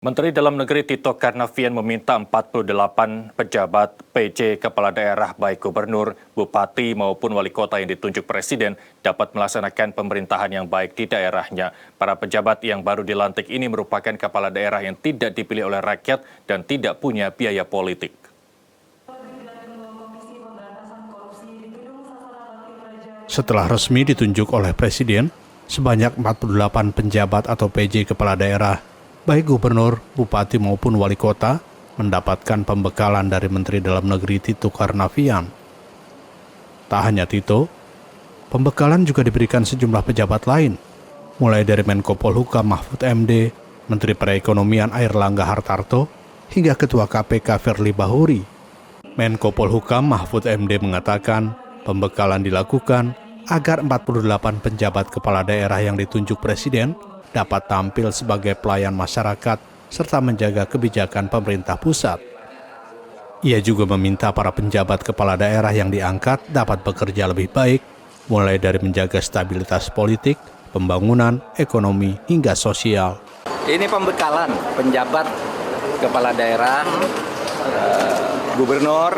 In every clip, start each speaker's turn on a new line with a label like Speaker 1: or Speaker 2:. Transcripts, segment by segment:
Speaker 1: Menteri Dalam Negeri Tito Karnavian meminta 48 pejabat PJ Kepala Daerah baik gubernur, bupati maupun wali kota yang ditunjuk Presiden dapat melaksanakan pemerintahan yang baik di daerahnya. Para pejabat yang baru dilantik ini merupakan kepala daerah yang tidak dipilih oleh rakyat dan tidak punya biaya politik.
Speaker 2: Setelah resmi ditunjuk oleh Presiden, sebanyak 48 penjabat atau PJ Kepala Daerah baik gubernur, bupati maupun wali kota, mendapatkan pembekalan dari Menteri Dalam Negeri Tito Karnavian. Tak hanya Tito, pembekalan juga diberikan sejumlah pejabat lain, mulai dari Menko Polhukam Mahfud MD, Menteri Perekonomian Airlangga Hartarto, hingga Ketua KPK Firly Bahuri. Menko Polhukam Mahfud MD mengatakan, pembekalan dilakukan agar 48 penjabat kepala daerah yang ditunjuk Presiden dapat tampil sebagai pelayan masyarakat serta menjaga kebijakan pemerintah pusat. Ia juga meminta para penjabat kepala daerah yang diangkat dapat bekerja lebih baik, mulai dari menjaga stabilitas politik, pembangunan, ekonomi, hingga sosial.
Speaker 3: Ini pembekalan penjabat kepala daerah, gubernur,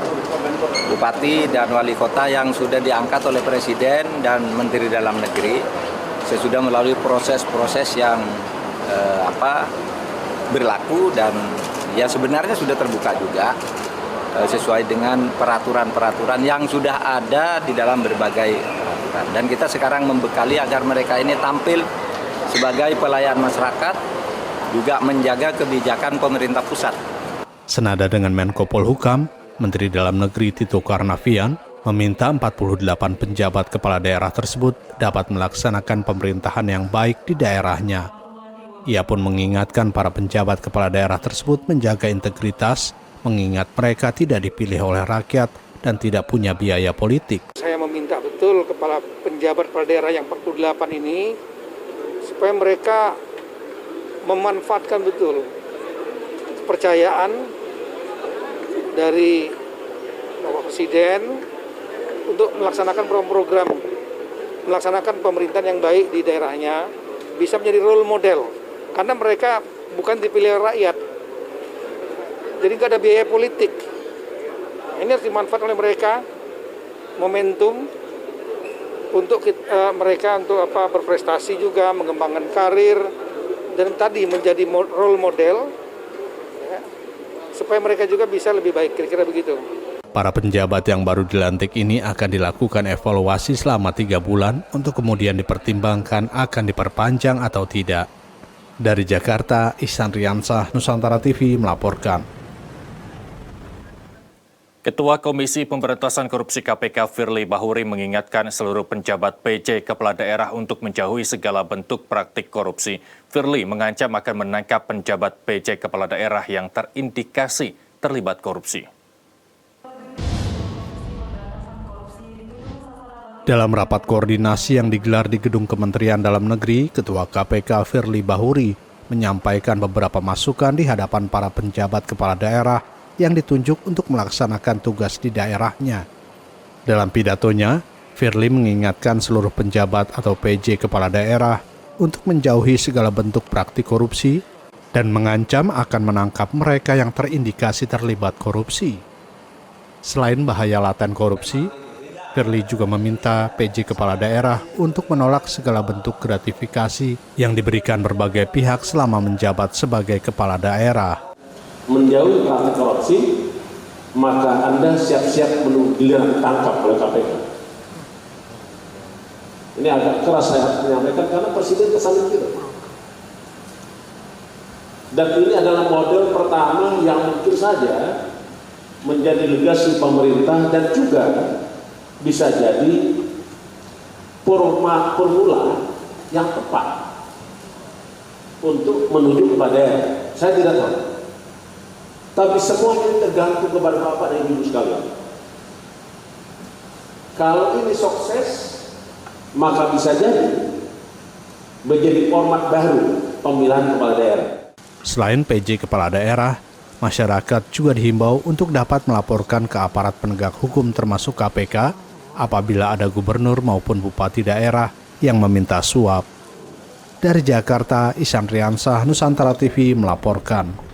Speaker 3: bupati, dan wali kota yang sudah diangkat oleh Presiden dan Menteri Dalam Negeri. Saya sudah melalui proses-proses yang berlaku dan ya sebenarnya sudah terbuka juga sesuai dengan peraturan-peraturan yang sudah ada di dalam berbagai peraturan. Dan kita sekarang membekali agar mereka ini tampil sebagai pelayan masyarakat, juga menjaga kebijakan pemerintah pusat.
Speaker 2: Senada dengan Menko Polhukam, Menteri Dalam Negeri Tito Karnavian meminta 48 penjabat kepala daerah tersebut dapat melaksanakan pemerintahan yang baik di daerahnya. Ia pun mengingatkan para penjabat kepala daerah tersebut menjaga integritas, mengingat mereka tidak dipilih oleh rakyat dan tidak punya biaya politik.
Speaker 4: Saya meminta betul kepala penjabat kepala daerah yang 48 ini supaya mereka memanfaatkan betul kepercayaan dari Bapak Presiden untuk melaksanakan program, melaksanakan pemerintahan yang baik di daerahnya, bisa menjadi role model. Karena mereka bukan dipilih rakyat, jadi nggak ada biaya politik. Ini harus dimanfaatkan oleh mereka, momentum untuk mereka untuk berprestasi juga, mengembangkan karir, dan tadi menjadi role model, ya, supaya mereka juga bisa lebih baik, kira-kira begitu.
Speaker 2: Para penjabat yang baru dilantik ini akan dilakukan evaluasi selama 3 bulan untuk kemudian dipertimbangkan akan diperpanjang atau tidak. Dari Jakarta, Ihsan Riansah, Nusantara TV melaporkan.
Speaker 1: Ketua Komisi Pemberantasan Korupsi KPK Firly Bahuri mengingatkan seluruh penjabat PJ Kepala Daerah untuk menjauhi segala bentuk praktik korupsi. Firly mengancam akan menangkap penjabat PJ Kepala Daerah yang terindikasi terlibat korupsi.
Speaker 2: Dalam rapat koordinasi yang digelar di Gedung Kementerian Dalam Negeri, Ketua KPK Firly Bahuri menyampaikan beberapa masukan di hadapan para penjabat kepala daerah yang ditunjuk untuk melaksanakan tugas di daerahnya. Dalam pidatonya, Firly mengingatkan seluruh penjabat atau PJ kepala daerah untuk menjauhi segala bentuk praktik korupsi dan mengancam akan menangkap mereka yang terindikasi terlibat korupsi. Selain bahaya laten korupsi, Firly juga meminta PJ Kepala Daerah untuk menolak segala bentuk gratifikasi yang diberikan berbagai pihak selama menjabat sebagai Kepala Daerah.
Speaker 5: Menjauhi praktik korupsi, maka Anda siap-siap menunggu giliran tangkap oleh KPK. Ini agak keras saya menyampaikan karena Presiden kesan itu. Dan ini adalah model pertama yang mungkin saja menjadi legasi pemerintah dan juga bisa jadi formula yang tepat untuk menuju kepada saya tidak tahu. Tapi semuanya tergantung kepada Bapak dan Ibu sekalian. Kalau ini sukses, maka bisa jadi menjadi format baru pemilihan kepala daerah.
Speaker 2: Selain PJ Kepala Daerah, masyarakat juga dihimbau untuk dapat melaporkan ke aparat penegak hukum termasuk KPK apabila ada gubernur maupun bupati daerah yang meminta suap. Dari Jakarta, Ihsan Riansah, Nusantara TV melaporkan.